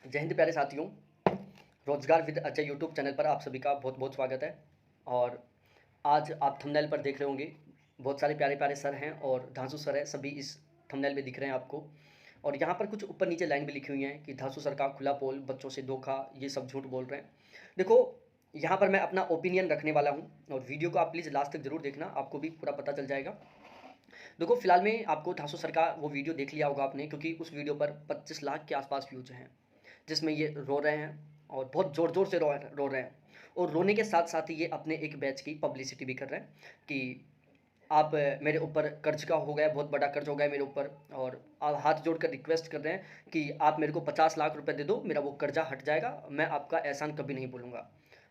जय हिंद प्यारे साथियों। रोजगार विद अजय यूट्यूब चैनल पर आप सभी का बहुत बहुत स्वागत है। और आज आप थंबनेल पर देख रहे होंगे, बहुत सारे प्यारे प्यारे सर हैं और धांसू सर है, सभी इस थंबनेल में दिख रहे हैं आपको। और यहाँ पर कुछ ऊपर नीचे लाइन भी लिखी हुई हैं कि धांसू सर का खुला पोल, बच्चों से धोखा, ये सब झूठ बोल रहे हैं। देखो, यहाँ पर मैं अपना ओपिनियन रखने वाला हूँ और वीडियो को आप प्लीज़ लास्ट तक जरूर देखना, आपको भी पूरा पता चल जाएगा। देखो, फिलहाल में आपको धांसू सर का वो वीडियो देख लिया होगा आपने, क्योंकि उस वीडियो पर 25 लाख के आसपास व्यूज हैं, जिसमें ये रो रहे हैं और बहुत ज़ोर ज़ोर से रो रहे हैं। और रोने के साथ साथ ही ये अपने एक बैच की पब्लिसिटी भी कर रहे हैं कि आप मेरे ऊपर कर्ज का हो गया, बहुत बड़ा कर्ज हो गया मेरे ऊपर, और आप हाथ जोड़कर रिक्वेस्ट कर रहे हैं कि आप मेरे को 50 लाख रुपए दे दो, मेरा वो कर्जा हट जाएगा, मैं आपका एहसान कभी नहीं भूलूंगा।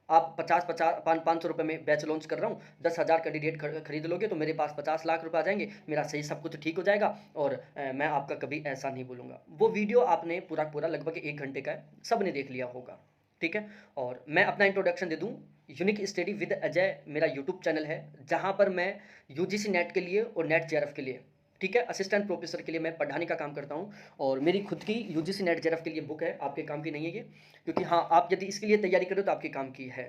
आप 500 रुपये में बैच लॉन्च कर रहा हूँ, 10,000 कैंडिडेट खरीद लोगे तो मेरे पास 50 लाख रुपए आ जाएंगे, मेरा सही सब कुछ ठीक हो जाएगा और मैं आपका कभी ऐसा नहीं बोलूँगा। वो वीडियो आपने पूरा पूरा लगभग 1 घंटे का है, सब ने देख लिया होगा, ठीक है। और मैं अपना इंट्रोडक्शन दे दूँ। यूनिक स्टडी विद अजय मेरा यूट्यूब चैनल है, जहाँ पर मैं यूजीसी नेट के लिए और नेट जेआरएफ के लिए, ठीक है, असिस्टेंट प्रोफेसर के लिए मैं पढ़ाने का काम करता हूँ। और मेरी खुद की यूजीसी नेट जेआरएफ के लिए बुक है, आपके काम की नहीं है ये, क्योंकि हाँ, आप यदि इसके लिए तैयारी करो तो आपके काम की है,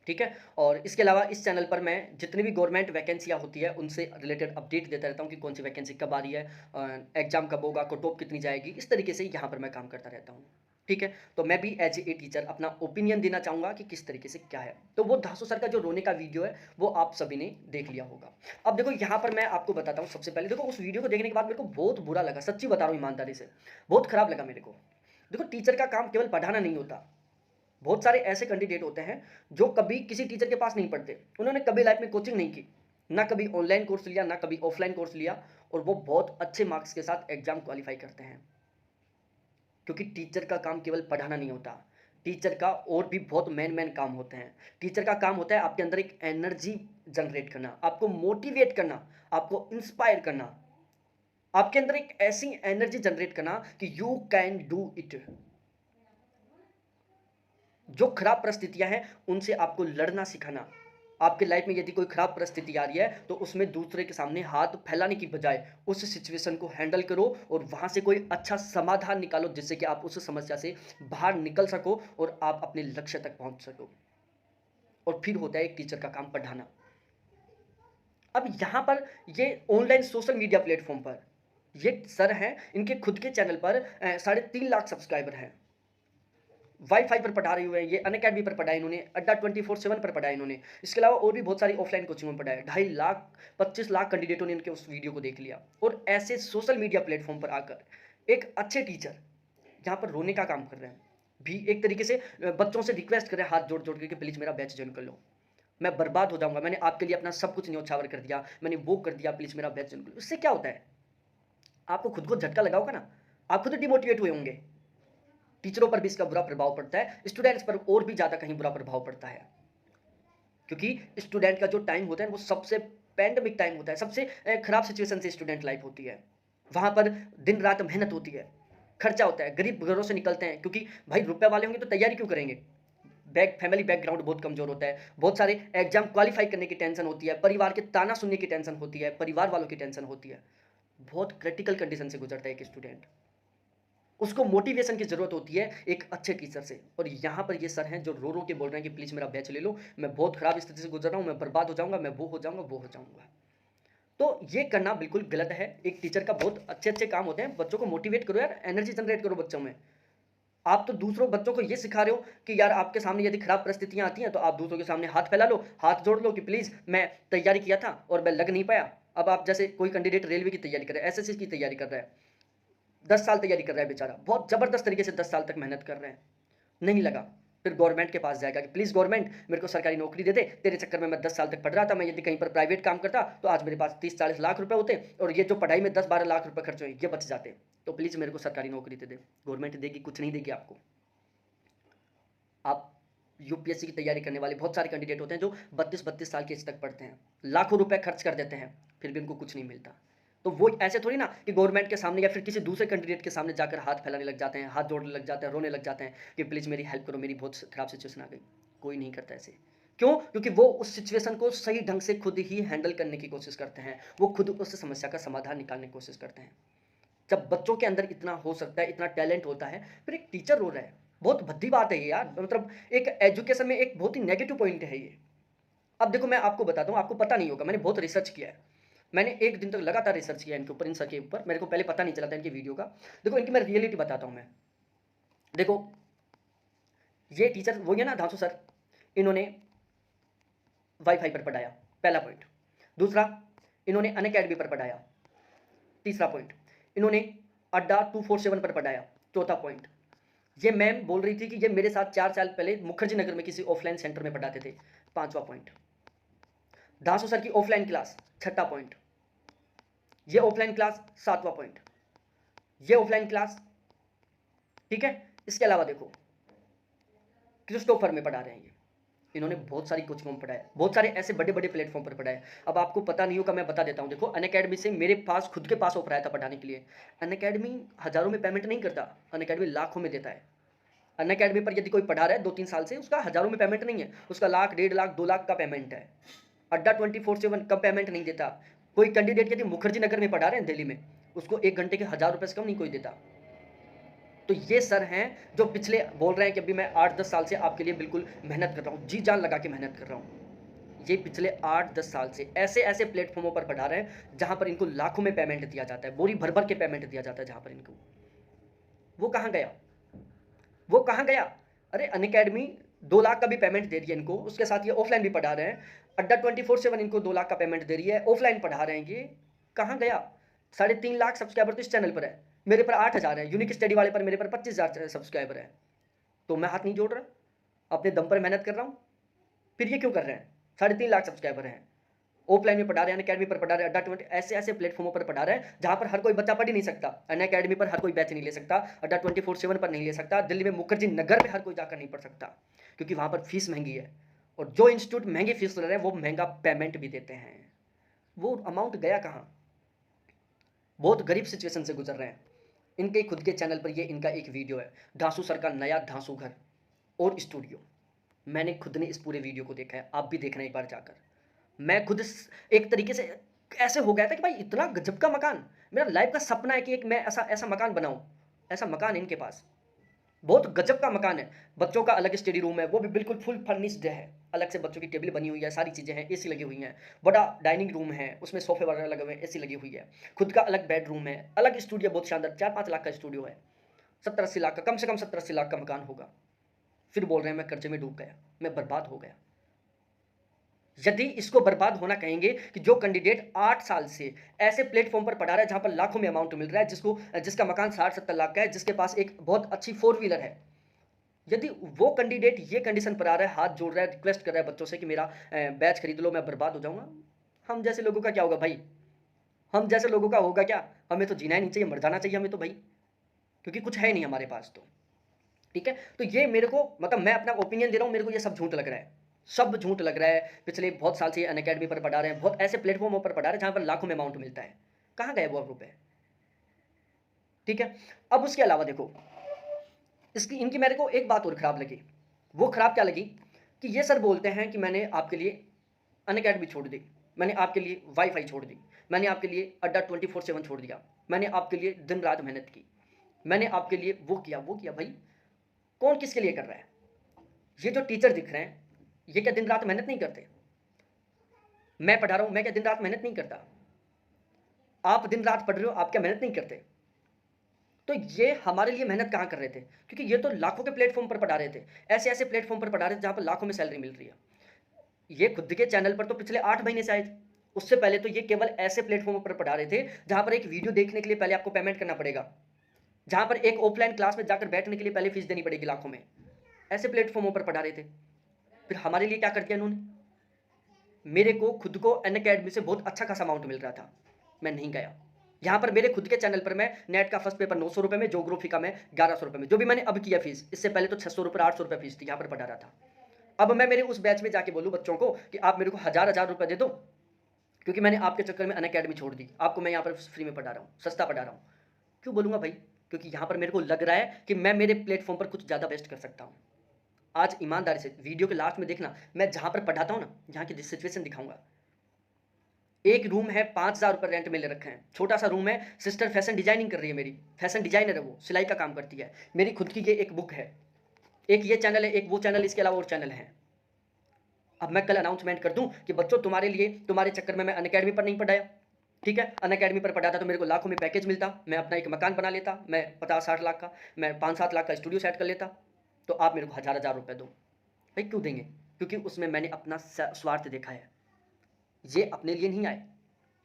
ठीक है। और इसके अलावा इस चैनल पर मैं जितनी भी गवर्नमेंट वैकेंसियाँ होती है उनसे रिलेटेड अपडेट देता रहता हूँ कि कौन सी वैकेंसी कब आ रही है, एग्जाम कब होगा, कट ऑफ कितनी जाएगी, इस तरीके से यहाँ पर मैं काम करता रहता हूँ, ठीक है। तो मैं भी एज ए टीचर अपना ओपिनियन देना चाहूँगा कि किस तरीके से क्या है। तो वो धांसू सर का जो रोने का वीडियो है वो आप सभी ने देख लिया होगा। अब देखो, यहाँ पर मैं आपको बताता हूँ। सबसे पहले देखो, उस वीडियो को देखने के बाद मेरे को बहुत बुरा लगा, सच्ची बता रहा हूँ ईमानदारी से, बहुत खराब लगा मेरे को। देखो, टीचर का काम केवल पढ़ाना नहीं होता। बहुत सारे ऐसे कैंडिडेट होते हैं जो कभी किसी टीचर के पास नहीं पढ़ते, उन्होंने कभी लाइफ में कोचिंग नहीं की, ना कभी ऑनलाइन कोर्स लिया, ना कभी ऑफलाइन कोर्स लिया, और वो बहुत अच्छे मार्क्स के साथ एग्जाम क्वालिफाई करते हैं। क्योंकि टीचर का काम केवल पढ़ाना नहीं होता, टीचर का और भी बहुत मेन काम होते हैं। टीचर का काम होता है आपके अंदर एक एनर्जी जनरेट करना, आपको मोटिवेट करना, आपको इंस्पायर करना, आपके अंदर एक ऐसी एनर्जी जनरेट करना कि यू कैन डू इट। जो खराब परिस्थितियां हैं उनसे आपको लड़ना सिखाना। आपके लाइफ में यदि कोई खराब परिस्थिति आ रही है तो उसमें दूसरे के सामने हाथ फैलाने की बजाय उस सिचुएशन को हैंडल करो और वहां से कोई अच्छा समाधान निकालो, जिससे कि आप उस समस्या से बाहर निकल सको और आप अपने लक्ष्य तक पहुंच सको। और फिर होता है एक टीचर का काम पढ़ाना। अब यहां पर ये ऑनलाइन सोशल मीडिया प्लेटफॉर्म पर ये सर हैं, इनके खुद के चैनल पर 3.5 लाख सब्सक्राइबर हैं। वाईफाई पर पढ़ा रहे हुए हैं, ये अनअकैडमी पर पढ़ा है इन्होंने, अड्डा 24/7 पर पढ़ा है इन्होंने। इसके अलावा और भी बहुत सारी ऑफलाइन कोचिंग में पढ़ा है। 2.5 लाख 25 लाख कैंडिडेटों ने इनके उस वीडियो को देख लिया। और ऐसे सोशल मीडिया प्लेटफॉर्म पर आकर एक अच्छे टीचर जहाँ पर रोने का काम कर रहे हैं, भी एक तरीके से बच्चों से रिक्वेस्ट कर रहे हैं हाथ जोड़ जोड़ के प्लीज़ मेरा बैच ज्वाइन कर लो, मैं बर्बाद हो जाऊंगा, मैंने आपके लिए अपना सब कुछ न्यौछावर कर दिया, मैंने वो कर दिया, प्लीज़ मेरा बैच ज्वाइन कर लो। इससे क्या होता है, आपको खुद को झटका लगा होगा ना, आप खुद डिमोटिवेट हुए होंगे। टीचरों पर भी इसका बुरा प्रभाव पड़ता है, स्टूडेंट्स पर और भी ज़्यादा कहीं बुरा प्रभाव पड़ता है, क्योंकि स्टूडेंट का जो टाइम होता है वो सबसे पैंडमिक टाइम होता है, सबसे खराब सिचुएशन से स्टूडेंट लाइफ होती है। वहाँ पर दिन रात मेहनत होती है, खर्चा होता है, गरीब घरों से निकलते हैं, क्योंकि भाई रुपए वाले होंगे तो तैयारी क्यों करेंगे। फैमिली बैकग्राउंड बहुत कमजोर होता है, बहुत सारे एग्जाम क्वालिफाई करने की टेंशन होती है, परिवार के ताना सुनने की टेंशन होती है, परिवार वालों की टेंशन होती है। बहुत क्रिटिकल कंडीशन से गुजरता है एक स्टूडेंट, उसको मोटिवेशन की ज़रूरत होती है एक अच्छे टीचर से। और यहाँ पर ये सर हैं जो रो रो के बोल रहे हैं कि प्लीज़ मेरा बैच ले लो, मैं बहुत ख़राब स्थिति से गुजर रहा हूँ, मैं बर्बाद हो जाऊँगा, मैं वो हो जाऊँगा, वो हो जाऊँगा। तो ये करना बिल्कुल गलत है। एक टीचर का बहुत अच्छे अच्छे काम होते हैं, बच्चों को मोटिवेट करो यार, एनर्जी जनरेट करो बच्चों में। आप तो दूसरों बच्चों को ये सिखा रहे हो कि यार आपके सामने यदि खराब परिस्थितियां आती हैं तो आप दूसरों के सामने हाथ फैला लो, हाथ जोड़ लो कि प्लीज़ मैं तैयारी किया था और मैं लग नहीं पाया। अब आप जैसे कोई कैंडिडेट रेलवे की तैयारी कर रहा है, एसएससी की तैयारी कर रहा है, 10 साल तैयारी कर रहा है बेचारा, बहुत ज़बरदस्त तरीके से 10 साल तक मेहनत कर रहे हैं, नहीं लगा, फिर गवर्नमेंट के पास जाएगा कि प्लीज़ गवर्नमेंट मेरे को सरकारी नौकरी दे दे, तेरे चक्कर में मैं 10 साल तक पढ़ रहा था, मैं यदि कहीं पर प्राइवेट काम करता तो आज मेरे पास 30-40 लाख रुपए होते और ये जो पढ़ाई में 10-12 लाख रुपए खर्च हुए ये बच जाते। तो प्लीज़ मेरे को सरकारी नौकरी दे दे। गवर्नमेंट देगी? कुछ नहीं देगी आपको। आप यूपीएससी की तैयारी करने वाले बहुत सारे कैंडिडेट होते हैं जो 32-32 साल की एज तक पढ़ते हैं, लाखों रुपए खर्च कर देते हैं, फिर भी उनको कुछ नहीं मिलता। तो वो ऐसे थोड़ी ना कि गवर्नमेंट के सामने या फिर किसी दूसरे कैंडिडेट के सामने जाकर हाथ फैलाने लग जाते हैं, हाथ जोड़ने लग जाते हैं, रोने लग जाते हैं कि प्लीज़ मेरी हेल्प करो, मेरी बहुत खराब सिचुएशन आ गई। कोई नहीं करता ऐसे। क्यों? क्योंकि वो उस सिचुएशन को सही ढंग से खुद ही हैंडल करने की कोशिश करते हैं, वो खुद उस समस्या का समाधान निकालने की कोशिश करते हैं। जब बच्चों के अंदर इतना हो सकता है, इतना टैलेंट होता है, फिर एक टीचर रो रहा है, बहुत भद्दी बात है ये यार। मतलब एक एजुकेशन में एक बहुत ही नेगेटिव पॉइंट है ये। अब देखो मैं आपको बताता हूँ, आपको पता नहीं होगा, मैंने बहुत रिसर्च किया है। मैंने 1 दिन तक लगातार रिसर्च किया इनके ऊपर, इन सर के ऊपर। मेरे को पहले पता नहीं चला था इनकी वीडियो का। देखो इनकी मैं रियलिटी बताता हूँ मैं। देखो ये टीचर वही है ना, धांसू सर, इन्होंने वाईफाई पर पढ़ाया, पहला पॉइंट। दूसरा, इन्होंने अनअकैडमी पर पढ़ाया, तीसरा पॉइंट। इन्होंने अड्डा 247 पर पढ़ाया, चौथा पॉइंट। ये मैम बोल रही थी कि ये मेरे साथ 4 साल पहले मुखर्जी नगर में किसी ऑफलाइन सेंटर में पढ़ाते थे, पांचवा पॉइंट। धांसू सर की ऑफलाइन क्लास, छठा पॉइंट। ये ऑफलाइन क्लास, सातवां पॉइंट। ये ऑफलाइन क्लास, ठीक है। इसके अलावा देखो क्रिस्टोफर में पढ़ा रहे हैं ये, इन्होंने बहुत सारी कोचिंगों में पढ़ाया, बहुत सारे ऐसे बड़े बड़े प्लेटफॉर्म पर पढ़ाया। अब आपको पता नहीं होगा, मैं बता देता हूँ। देखो अनअकैडमी से मेरे पास खुद के पास ऑफर आया था पढ़ाने के लिए। अनअकैडमी हज़ारों में पेमेंट नहीं करता, अनअकैडमी लाखों में देता है। अनअकैडमी पर यदि कोई पढ़ा रहा है 2-3 साल से, उसका हज़ारों में पेमेंट नहीं है, उसका लाख, 1.5 लाख, 2 लाख का पेमेंट है। अड्डा 24/7 कम पेमेंट नहीं देता। कोई कैंडिडेट यदि मुखर्जी नगर में पढ़ा रहे हैं दिल्ली में, उसको 1 घंटे के 1000 रुपये से कम नहीं कोई देता। तो ये सर हैं जो पिछले बोल रहे हैं कि अभी मैं 8-10 साल से आपके लिए बिल्कुल मेहनत कर रहा हूँ, जी जान लगा के मेहनत कर रहा हूँ। ये पिछले 8-10 साल से ऐसे ऐसे प्लेटफॉर्मों पर पढ़ा रहे हैं जहाँ पर इनको लाखों में पेमेंट दिया जाता है, बोरी भर भर के पेमेंट दिया जाता है जहाँ पर इनको। वो कहाँ गया, वो कहाँ गया? अरे अनअकैडमी 2 लाख का भी पेमेंट दे रही है इनको, उसके साथ ये ऑफलाइन भी पढ़ा रहे हैं। अड्डा 24/7 इनको 2 लाख का पेमेंट दे रही है, ऑफलाइन पढ़ा रहे हैं। ये कहाँ गया? 3.5 लाख सब्सक्राइबर तो इस चैनल पर है, मेरे पर 8,000 है। यूनिक स्टडी वाले पर मेरे पर 25,000 सब्सक्राइबर है। तो मैं हाथ नहीं जोड़ रहा, अपने दम पर मेहनत कर रहा हूँ। फिर ये क्यों कर रहे हैं? 3.5 लाख सब्सक्राइबर हैं, ऑफलाइन में पढ़ा रहे हैं, अनअकैडमी पर पढ़ा रहे हैं, अड्डा 20 ऐसे ऐसे प्लेटफॉर्मों पर पढ़ा रहे हैं जहाँ पर हर कोई बच्चा पढ़ ही नहीं सकता। अनअकैडमी पर हर कोई बैच नहीं ले सकता, अड्डा 24/7 पर नहीं ले सकता, दिल्ली में मुखर्जी नगर में हर कोई जाकर नहीं पढ़ सकता, क्योंकि वहाँ पर फीस महंगी है। और जो इंस्टीट्यूट महंगी फीस ले रहे हैं वो महंगा पेमेंट भी देते हैं। वो अमाउंट गया कहाँ? बहुत गरीब सिचुएशन से गुजर रहे हैं। इनके खुद के चैनल पर ये इनका एक वीडियो है, धांसू सर का नया धांसू घर और स्टूडियो। मैंने खुद ने इस पूरे वीडियो को देखा है, आप भी देखना एक बार जाकर। मैं खुद एक तरीके से ऐसे हो गया था कि भाई इतना गजब का मकान, मेरा लाइफ का सपना है कि एक मैं ऐसा ऐसा मकान बनाऊं। ऐसा मकान इनके पास, बहुत गजब का मकान है। बच्चों का अलग स्टडी रूम है, वो भी बिल्कुल फुल फर्निश्ड है, अलग से बच्चों की टेबल बनी हुई है, सारी चीज़ें हैं, एसी लगी हुई हैं। बड़ा डाइनिंग रूम है, उसमें सोफे वगैरह लगे हुए हैं, एसी लगी हुई है। खुद का अलग बेडरूम है, अलग स्टूडियो, बहुत शानदार, 4-5 लाख का स्टूडियो है। 70-80 लाख का, कम से कम 70-80 लाख का मकान होगा। फिर बोल रहे हैं मैं कर्जे में डूब गया, मैं बर्बाद हो गया। यदि इसको बर्बाद होना कहेंगे कि जो कैंडिडेट 8 साल से ऐसे प्लेटफॉर्म पर पढ़ा रहा है जहां पर लाखों में अमाउंट मिल रहा है, जिसका मकान 60-70 लाख का है, जिसके पास एक बहुत अच्छी 4 व्हीलर है, यदि वो कैंडिडेट ये कंडीशन पर आ रहा है, हाथ जोड़ रहा है, रिक्वेस्ट कर रहा है बच्चों से कि मेरा बैच खरीद लो, मैं बर्बाद हो जाऊंगा, हम जैसे लोगों का क्या होगा भाई? हम जैसे लोगों का होगा क्या? हमें तो जीना ही नहीं चाहिए, मर जाना चाहिए हमें तो भाई, क्योंकि कुछ है नहीं हमारे पास तो। ठीक है, तो ये मेरे को, मतलब मैं अपना ओपिनियन दे रहा हूँ, मेरे को ये सब झूठ लग रहा है, सब झूठ लग रहा है। पिछले बहुत साल से ये अनअकैडमी पर पढ़ा रहे हैं, बहुत ऐसे प्लेटफॉर्मों पर पढ़ा रहे हैं जहाँ पर लाखों में अमाउंट मिलता है। कहाँ गए वो रुपए? ठीक है, अब उसके अलावा देखो इसकी इनकी मेरे को एक बात और खराब लगी। वो खराब क्या लगी कि ये सर बोलते हैं कि मैंने आपके लिए अनअकैडमी छोड़ दी, मैंने आपके लिए वाईफाई छोड़ दी, मैंने आपके लिए अड्डा 24/7 छोड़ दिया, मैंने आपके लिए दिन रात मेहनत की, मैंने आपके लिए वो किया वो किया। भाई कौन किसके लिए कर रहा है? ये जो टीचर दिख रहे हैं, ये क्या दिन रात मेहनत नहीं करते? मैं पढ़ा रहा हूं, मैं क्या दिन रात मेहनत नहीं करता? आप दिन रात पढ़ रहे हो, आप क्या मेहनत नहीं करते? तो ये हमारे लिए मेहनत कहाँ कर रहे थे? क्योंकि ये तो लाखों के प्लेटफॉर्म पर पढ़ा रहे थे, ऐसे ऐसे प्लेटफॉर्म पर पढ़ा रहे थे जहाँ पर लाखों में सैलरी मिल रही है। ये खुद के चैनल पर तो पिछले 8 महीने से आए थे, उससे पहले तो ये केवल ऐसे प्लेटफॉर्म पर पढ़ा रहे थे जहाँ पर एक वीडियो देखने के लिए पहले आपको पेमेंट करना पड़ेगा, जहाँ पर एक ऑफलाइन क्लास में जाकर बैठने के लिए पहले फीस देनी पड़ेगी लाखों में। ऐसे प्लेटफॉर्मों पर पढ़ा रहे थे। फिर हमारे लिए क्या कर दिया इन्होंने? मेरे को खुद को अनअकैडमी से बहुत अच्छा खासा अमाउंट मिल रहा था, मैं नहीं गया। यहाँ पर मेरे खुद के चैनल पर मैं नेट का फर्स्ट पेपर 900 रुपये में, जोग्राफी का मैं 1100 रुपये में, जो भी मैंने अब किया फीस, इससे पहले तो 600 रुपये 800 रुपये फीस थी, यहाँ पर पढ़ा रहा था। अब मैं मेरे उस बैच में जाके बोलूँ बच्चों को कि आप मेरे को 1000 रुपये दे दो, क्योंकि मैंने आपके चक्कर में अनअकैडमी छोड़ दी, आपको मैं यहाँ पर फ्री में पढ़ा रहा हूँ, सस्ता पढ़ा रहा हूँ। क्यों बोलूँगा भाई? क्योंकि यहाँ पर मेरे को लग रहा है कि मैं मेरे प्लेटफॉर्म पर कुछ ज़्यादा बेस्ट कर सकता हूँ। आज ईमानदारी से वीडियो के लास्ट में देखना, मैं जहाँ पर पढ़ाता हूँ ना, यहाँ की सिचुएशन दिखाऊंगा। एक रूम है, 5,000 रुपये रेंट में ले रखे हैं, छोटा सा रूम है। सिस्टर फैशन डिजाइनिंग कर रही है, मेरी फैशन डिजाइनर है, वो सिलाई का काम करती है। मेरी खुद की ये एक बुक है, एक ये चैनल है, एक वो चैनल, इसके अलावा और चैनल है। अब मैं कल अनाउंसमेंट कर दूं कि बच्चों तुम्हारे लिए, तुम्हारे चक्कर में मैं अनअकैडमी पर नहीं पढ़ाया, ठीक है। अनअकैडमी पर पढ़ाता तो मेरे को लाखों में पैकेज मिलता, मैं अपना एक मकान बना लेता, मैं 50-60 लाख का, मैं 5-7 लाख का स्टूडियो सेट कर लेता। तो आप मेरे को हज़ार रुपये दो भाई, क्यों देंगे? क्योंकि उसमें मैंने अपना स्वार्थ देखा है। ये अपने लिए नहीं आए,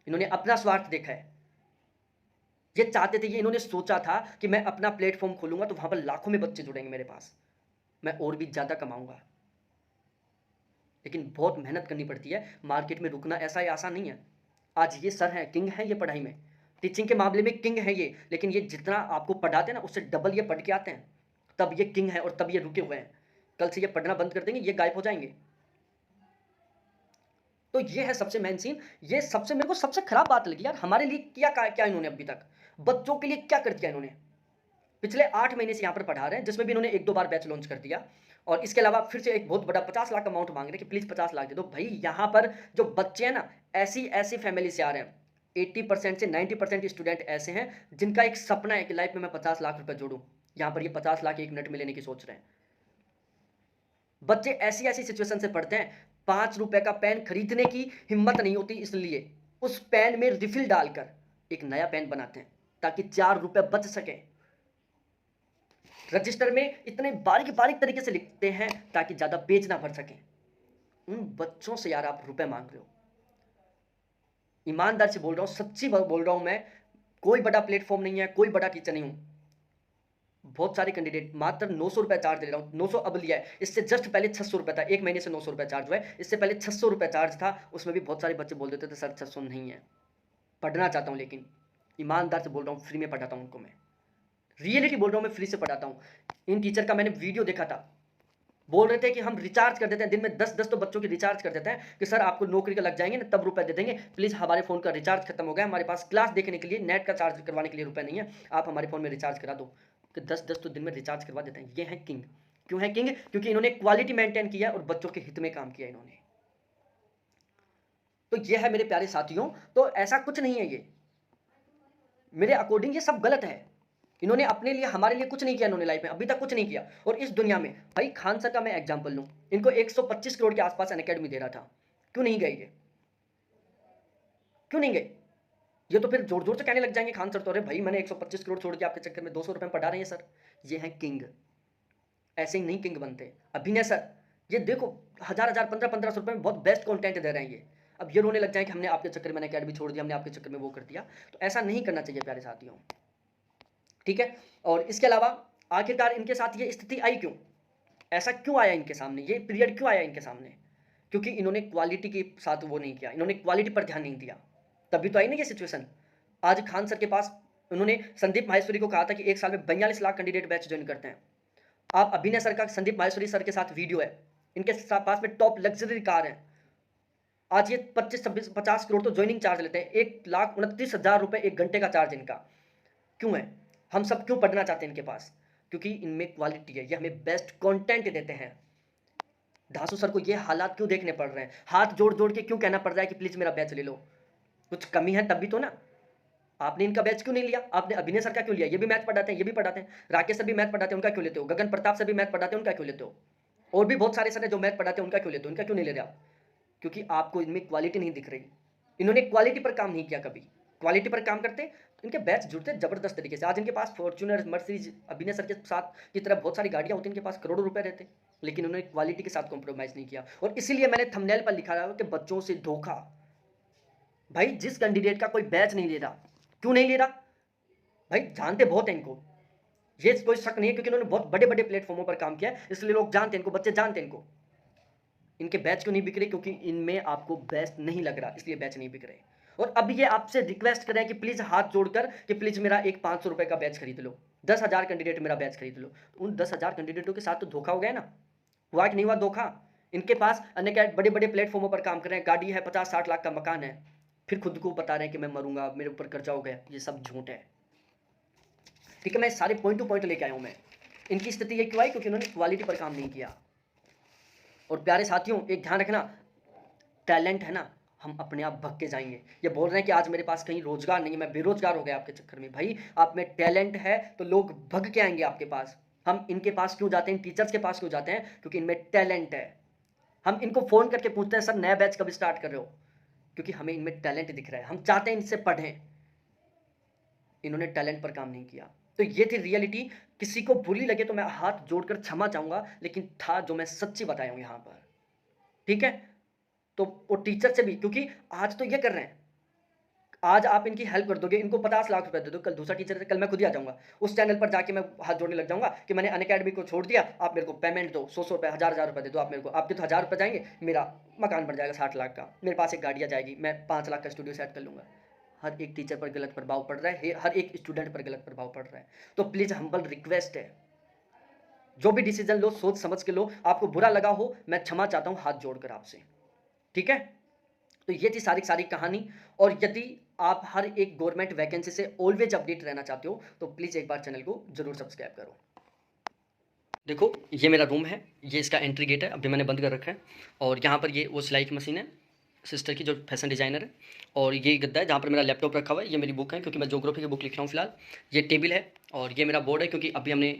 इन्होंने अपना स्वार्थ देखा है। ये चाहते थे, ये इन्होंने सोचा था कि मैं अपना प्लेटफॉर्म खोलूंगा तो वहां पर लाखों में बच्चे जुड़ेंगे मेरे पास, मैं और भी ज़्यादा कमाऊंगा। लेकिन बहुत मेहनत करनी पड़ती है, मार्केट में रुकना ऐसा ही आसान नहीं है। आज ये सर हैं, किंग हैं ये पढ़ाई में, टीचिंग के मामले में किंग है ये, लेकिन ये जितना आपको पढ़ाते हैं ना उससे डबल ये पढ़ के आते हैं, तब ये किंग है और तब ये रुके हुए हैं। कल से ये पढ़ना बंद कर देंगे, ये गायब हो जाएंगे। तो ये है सबसे मेन सीन। ये सबसे मेरे को सबसे खराब बात लगी यार, हमारे लिए क्या क्या इन्होंने अभी तक, बच्चों के लिए क्या कर दिया इन्होंने। पिछले 8 महीने से यहाँ पर पढ़ा रहे हैं, जिसमें भी इन्होंने 1-2 बार बैच लॉन्च कर दिया, और इसके अलावा फिर से एक बहुत बड़ा 50 लाख का अमाउंट मांग रहे हैं कि प्लीज 50 लाख दे दो। भाई यहाँ पर जो बच्चे हैं ना, ऐसी ऐसी फैमिली से आ रहे हैं, 80% से 90% स्टूडेंट ऐसे हैं जिनका एक सपना है कि लाइफ में मैं 50 लाख रुपए जोड़ूं। यहाँ पर ये 50 लाख 1 मिनट में लेने की सोच रहे हैं। बच्चे ऐसी ऐसी सिचुएशन से पढ़ते हैं, 5 रुपए का पेन खरीदने की हिम्मत नहीं होती, इसलिए उस पेन में रिफिल डालकर एक नया पेन बनाते हैं ताकि 4 रुपए बच सके। रजिस्टर में इतने बारीक बारीक तरीके से लिखते हैं ताकि ज्यादा पेज ना भर सके। उन बच्चों से यार आप रुपए मांग रहे हो। ईमानदार से बोल रहा हूं, सच्ची बोल रहा हूं मैं, कोई बड़ा प्लेटफॉर्म नहीं है, कोई बड़ा टीचर नहीं हूं। बहुत सारे कैंडिडेट मात्र 900 रुपए चार्ज ले रहा हूं। 900 अब लिया है, इससे जस्ट पहले 600 रुपए था, एक महीने से 900 रुपए चार्ज हुआ है। इससे पहले 600 रुपए चार्ज था, उसमें भी बहुत सारे बच्चे बोल देते थे सर 600 नहीं है, पढ़ना चाहता हूं, लेकिन ईमानदार से बोल रहा हूं फ्री में पढ़ाता हूं उनको। मैं रियलिटी बोल रहा हूं, मैं फ्री से पढ़ाता हूं। इन टीचर का मैंने वीडियो देखा था, बोल रहे थे कि हम रिचार्ज कर देते हैं, दिन में 10-10 तो बच्चों की रिचार्ज कर देते हैं कि सर आपको नौकरी का लग जाएंगे ना तब रुपए दे देंगे, प्लीज हमारे फोन का रिचार्ज खत्म हो गया, हमारे पास क्लास देखने के लिए नेट का चार्ज करवाने के लिए रुपए नहीं है, आप हमारे फोन में रिचार्ज करा दो। कि 10-10 तो दिन में रिचार्ज करवा देते हैं। ये है किंग। क्यों है किंग? क्योंकि इन्होंने क्वालिटी मेंटेन किया और बच्चों के हित में काम किया इन्होंने। तो ये है मेरे प्यारे साथियों, तो ऐसा कुछ नहीं है, ये मेरे अकॉर्डिंग ये सब गलत है। इन्होंने अपने लिए, हमारे लिए कुछ नहीं किया इन्होंने लाइफ में, अभी तक कुछ नहीं किया। और इस दुनिया में भाई खान सर का मैं एग्जांपल लूं, इनको 125 करोड़ के आसपास अनअकैडमी दे रहा था, क्यों नहीं गए ये? क्यों नहीं गए? ये तो फिर जोर जोर से कहने लग जाएंगे खान सर तो, अरे भाई मैंने 125 करोड़ छोड़ के आपके चक्कर में 200 रुपए में पढ़ा रहे हैं सर। ये है किंग। ऐसे ही नहीं किंग बनते। अभिनय सर, ये देखो 1000-1000 1500 रुपए में बहुत बेस्ट कंटेंट दे रहे हैं ये, अब ये रोने लग जाए कि हमने आपके चक्कर में अकेडमी छोड़ दिया, हमने आपके चक्कर में वो कर दिया। तो ऐसा नहीं करना चाहिए प्यारे साथियों, ठीक है। और इसके अलावा आखिरकार इनके साथ ये स्थिति आई क्यों, ऐसा क्यों आया इनके सामने, ये पीरियड क्यों आया इनके सामने? क्योंकि इन्होंने क्वालिटी के साथ वो नहीं किया, इन्होंने क्वालिटी पर ध्यान नहीं दिया, तभी तो आई ना ये सिचुएशन। आज खान सर के पास उन्होंने संदीप माहेश्वरी को कहा था कि 1 साल में 42 लाख कैंडिडेट बैच ज्वाइन करते हैं। आप अभिनय सर का संदीप माहेश्वरी सर के साथ वीडियो है, इनके पास में टॉप लग्जरी कार है। आज ये 25-26-50 करोड़ तो ज्वाइनिंग चार्ज लेते हैं, 1,29,000 रुपए 1 घंटे का चार्ज इनका। क्यों है? हम सब क्यों पढ़ना चाहते हैं इनके पास? क्योंकि इनमें क्वालिटी है, ये हमें बेस्ट कंटेंट देते हैं। धासु सर को ये हालात क्यों देखने पड़ रहे हैं? हाथ जोड़ जोड़ के क्यों कहना पड़ रहा है कि प्लीज मेरा बैच ले लो? कुछ कमी है तभी तो ना। आपने इनका बैच क्यों नहीं लिया? आपने अभिनय सर का क्यों लिया? ये भी मैथ पढ़ाते हैं, ये भी पढ़ाते हैं। राकेश सर भी मैथ पढ़ाते हैं, उनका क्यों लेते हो? गगन प्रताप सर भी मैथ पढ़ाते हैं, उनका क्यों लेते हो? और भी बहुत सारे सर हैं जो मैथ पढ़ाते हैं, उनका क्यों लेते हो? उनका क्यों नहीं ले रहे आप? क्योंकि आपको इनमें क्वालिटी नहीं दिख रही। इन्होंने क्वालिटी पर काम नहीं किया कभी। क्वालिटी पर काम करते तो इनके बैच जुड़ते जबरदस्त तरीके से। आज इनके पास फॉर्च्यूनर, मर्सिडीज, अभिनय सर के साथ की तरह बहुत सारी गाड़ियां होती, इनके पास करोड़ों रुपए रहते, लेकिन उन्होंने क्वालिटी के साथ कॉम्प्रोमाइज नहीं किया। और इसीलिए मैंने थंबनेल पर लिखा है कि बच्चों से धोखा। भाई जिस कैंडिडेट का कोई बैच नहीं ले रहा, क्यों नहीं ले रहा? भाई जानते बहुत है इनको, ये कोई शक नहीं है, क्योंकि इन्होंने बहुत बड़े बड़े प्लेटफॉर्मों पर काम किया है, इसलिए लोग जानते हैं इनको, बच्चे जानते हैं इनको। इनके बैच क्यों नहीं बिक रहे? क्योंकि इनमें आपको बेस्ट नहीं लग रहा, इसलिए बैच नहीं बिक रहे। और अब ये आपसे रिक्वेस्ट करें कि प्लीज हाथ जोड़कर कि प्लीज मेरा एक 500 रुपए का बैच खरीद लो, 10,000 कैंडिडेट मेरा बैच खरीद लो। तो उन 10,000 कैंडिडेटों के साथ तो धोखा हो गया ना, हुआ कि नहीं हुआ धोखा? इनके पास अन्य बड़े बड़े प्लेटफॉर्मों पर काम कर रहे हैं, गाड़ी है, 50-60 लाख का मकान है, फिर खुद को बता रहे हैं कि मैं मरूंगा, मेरे ऊपर कर्जा हो गया। ये सब झूठ है, ठीक है। मैं सारे पॉइंट टू पॉइंट लेके आया हूं। मैं इनकी स्थिति ये क्यों आई? क्योंकि उन्होंने क्वालिटी पर काम नहीं किया। और प्यारे साथियों एक ध्यान रखना, टैलेंट है ना, हम अपने आप भग के जाएंगे। ये बोल रहे हैं कि आज मेरे पास कहीं रोजगार नहीं है, मैं बेरोजगार हो गया आपके चक्कर में। भाई आप में टैलेंट है तो लोग भग के आएंगे आपके पास। हम इनके पास क्यों जाते हैं, इन टीचर्स के पास क्यों जाते हैं? क्योंकि इनमें टैलेंट है। हम इनको फ़ोन करके पूछते हैं, सर नया बैच कब स्टार्ट कर रहे हो? क्योंकि हमें इनमें टैलेंट दिख रहा है, हम चाहते हैं इनसे पढ़ें। इन्होंने टैलेंट पर काम नहीं किया। तो ये थी रियलिटी। किसी को बुरी लगे तो मैं हाथ जोड़कर क्षमा चाहूँगा, लेकिन था जो मैं सच्ची बताया हूँ यहाँ पर, ठीक है? तो वो टीचर से भी, क्योंकि आज तो ये कर रहे हैं, आज आप इनकी हेल्प कर दोगे, इनको 50 लाख रुपए दे दो, कल दूसरा टीचर है, कल मैं खुद ही आ जाऊँगा। उस चैनल पर जाके मैं हाथ जोड़ने लग जाऊँगा कि मैंने अनअकैडमी को छोड़ दिया, आप मेरे को पेमेंट दो, 100-100 रुपए, 1000-1000 रुपए दे दो आप मेरे को। आपके तो 1000 रुपए जाएँगे, मेरा मकान बन जाएगा 60 लाख का, मेरे पास एक गाड़ी आ जाएगी, मैं 5 लाख का स्टूडियो सेट कर लूँगा। हर एक टीचर पर गलत प्रभाव पड़ रहा है, हर एक स्टूडेंट पर गलत प्रभाव पड़ रहा है। तो प्लीज़ हम्बल रिक्वेस्ट है, जो भी डिसीजन लो सोच समझ के लो। आपको बुरा लगा हो, मैं क्षमा चाहता हूँ हाथ जोड़कर आपसे, ठीक है? तो ये थी सारी की सारी कहानी। और यदि आप हर एक गवर्नमेंट वैकेंसी से ऑलवेज अपडेट रहना चाहते हो तो प्लीज़ एक बार चैनल को ज़रूर सब्सक्राइब करो। देखो ये मेरा रूम है, ये इसका एंट्री गेट है, अभी मैंने बंद कर रखा है। और यहाँ पर ये वो सिलाई की मशीन है सिस्टर की, जो फैशन डिज़ाइनर है। और ये गद्दा है जहाँ पर मेरा लैपटॉप रखा हुआ है, ये मेरी बुक है क्योंकि मैं ज्योग्राफी की बुक लिख रहा हूँ फिलहाल। ये टेबल है और ये मेरा बोर्ड है, क्योंकि अभी हमने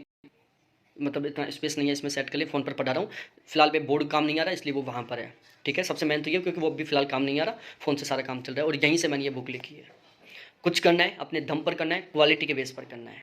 मतलब इतना स्पेस नहीं है इसमें सेट कर लिए, फ़ोन पर पढ़ा रहा हूँ फिलहाल। पे बोर्ड काम नहीं आ रहा इसलिए वो वहाँ पर है, ठीक है? सबसे मेन तो ये, क्योंकि वो अभी फिलहाल काम नहीं आ रहा, फ़ोन से सारा काम चल रहा है और यहीं से मैंने ये बुक लिखी है। कुछ करना है अपने दम पर करना है, क्वालिटी के बेस पर करना है।